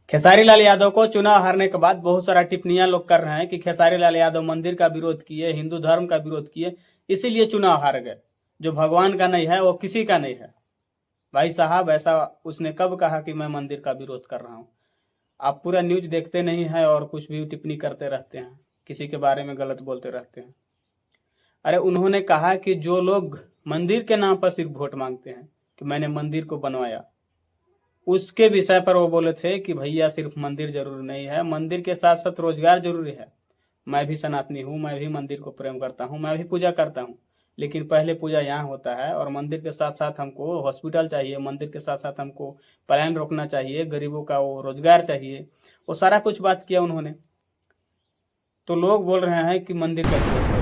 खेसारी लाल यादव को चुनाव हारने के बाद बहुत सारा टिप्पणियां लोग कर रहे हैं कि खेसारी लाल यादव मंदिर का विरोध किए, हिंदू धर्म का विरोध किए, इसीलिए चुनाव हार गए। जो भगवान का नहीं है वो किसी का नहीं है। भाई साहब, ऐसा उसने कब कहा कि मैं मंदिर का विरोध कर रहा हूँ? आप पूरा न्यूज देखते नहीं है और कुछ भी टिप्पणी करते रहते हैं, किसी के बारे में गलत बोलते रहते हैं। अरे उन्होंने कहा कि जो लोग मंदिर के नाम पर सिर्फ वोट मांगते हैं कि मैंने मंदिर को बनवाया, उसके विषय पर वो बोले थे कि भैया सिर्फ मंदिर जरूरी नहीं है, मंदिर के साथ साथ रोजगार जरूरी है। मैं भी सनातनी हूँ, मैं भी मंदिर को प्रेम करता हूँ, मैं भी पूजा करता हूँ, लेकिन पहले पूजा यहाँ होता है और मंदिर के साथ साथ हमको हॉस्पिटल चाहिए, मंदिर के साथ साथ हमको पलायन रोकना चाहिए, गरीबों का वो रोजगार चाहिए। वो सारा कुछ बात किया उन्होंने। तो लोग बोल रहे हैं कि मंदिर का विरोध करिए।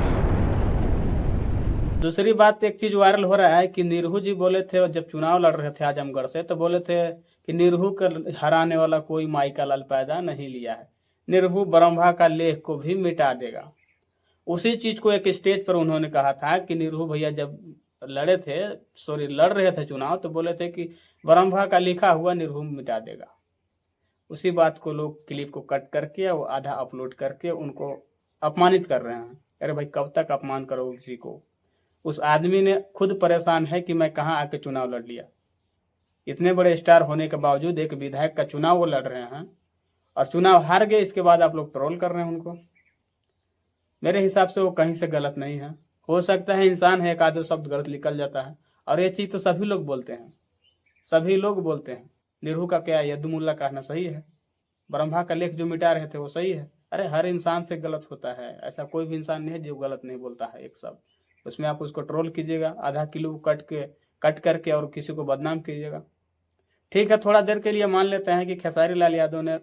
दूसरी बात, एक चीज वायरल हो रहा है कि निरहू जी बोले थे, और जब चुनाव लड़ रहे थे आजमगढ़ से, तो बोले थे कि निरहू को हराने वाला कोई माई का लाल पैदा नहीं लिया है, निरहू ब्रह्मा का लेख को भी मिटा देगा। उसी चीज को एक स्टेज पर उन्होंने कहा था कि निरहू भैया जब लड़ रहे थे चुनाव, तो बोले थे कि ब्रह्मा का लिखा हुआ निरहू मिटा देगा। उसी बात को लोग क्लिप को कट करके और आधा अपलोड करके उनको अपमानित कर रहे हैं। अरे भाई, कब तक अपमान करोगे किसी को? उस आदमी ने खुद परेशान है कि मैं कहाँ आके चुनाव लड़ लिया। इतने बड़े स्टार होने के बावजूद एक विधायक का चुनाव वो लड़ रहे हैं और चुनाव हार गए, इसके बाद आप लोग ट्रोल कर रहे हैं उनको। मेरे हिसाब से वो कहीं से गलत नहीं है। हो सकता है इंसान है, एक आधो शब्द गलत निकल जाता है, और ये चीज तो सभी लोग बोलते हैं, सभी लोग बोलते हैं। निरहू का क्या यदुमुल्ला कहना सही है, ब्रह्मा का लेख जो मिटा रहे थे वो सही है। अरे हर इंसान से गलत होता है, ऐसा कोई भी इंसान नहीं है जो गलत नहीं बोलता है एक शब्द। उसमें आप उसको ट्रोल कीजिएगा, आधा किलो कट करके और किसी को बदनाम कीजिएगा। ठीक है, थोड़ा देर के लिए मान लेते हैं कि खेसारी लाल यादव ने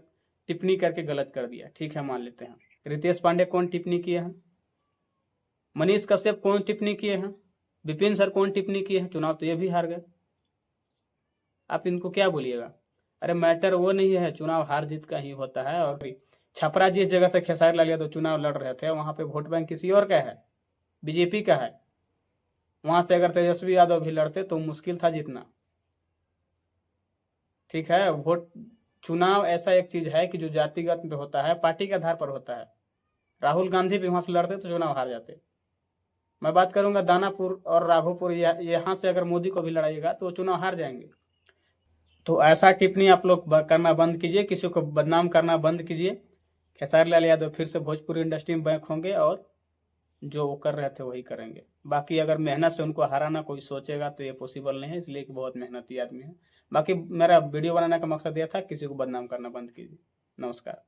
टिप्पणी करके गलत कर दिया, ठीक है, मान लेते हैं। रितेश पांडे कौन टिप्पणी किए हैं? मनीष कश्यप कौन टिप्पणी किए हैं? विपिन सर कौन टिप्पणी किए हैं? चुनाव तो ये भी हार गए। आप इनको क्या बोलिएगा? अरे मैटर वो नहीं है, चुनाव हार जीत का ही होता है। और छपरा जिस जगह से खेसारी लाल यादव चुनाव लड़ रहे थे, वहां पे वोट बैंक किसी और का है, बीजेपी का है। वहां से अगर तेजस्वी यादव भी लड़ते तो मुश्किल था जीतना। ठीक है, वोट चुनाव ऐसा एक चीज है कि जो जातिगत पे होता है, पार्टी के आधार पर होता है। राहुल गांधी भी वहां से लड़ते तो चुनाव हार जाते। मैं बात करूंगा दानापुर और राघोपुर, यहाँ से अगर मोदी को भी लड़ाइएगा तो चुनाव हार जाएंगे। तो ऐसा टिप्पणी आप लोग करना बंद कीजिए, किसी को बदनाम करना बंद कीजिए। खेसारी लाल यादव फिर से भोजपुरी इंडस्ट्री में बैक होंगे और जो वो कर रहे थे वही करेंगे। बाकी अगर मेहनत से उनको हराना कोई सोचेगा तो ये पॉसिबल नहीं है, इसलिए कि बहुत मेहनती आदमी है। बाकी मेरा वीडियो बनाने का मकसद यह था, किसी को बदनाम करना बंद कीजिए। नमस्कार।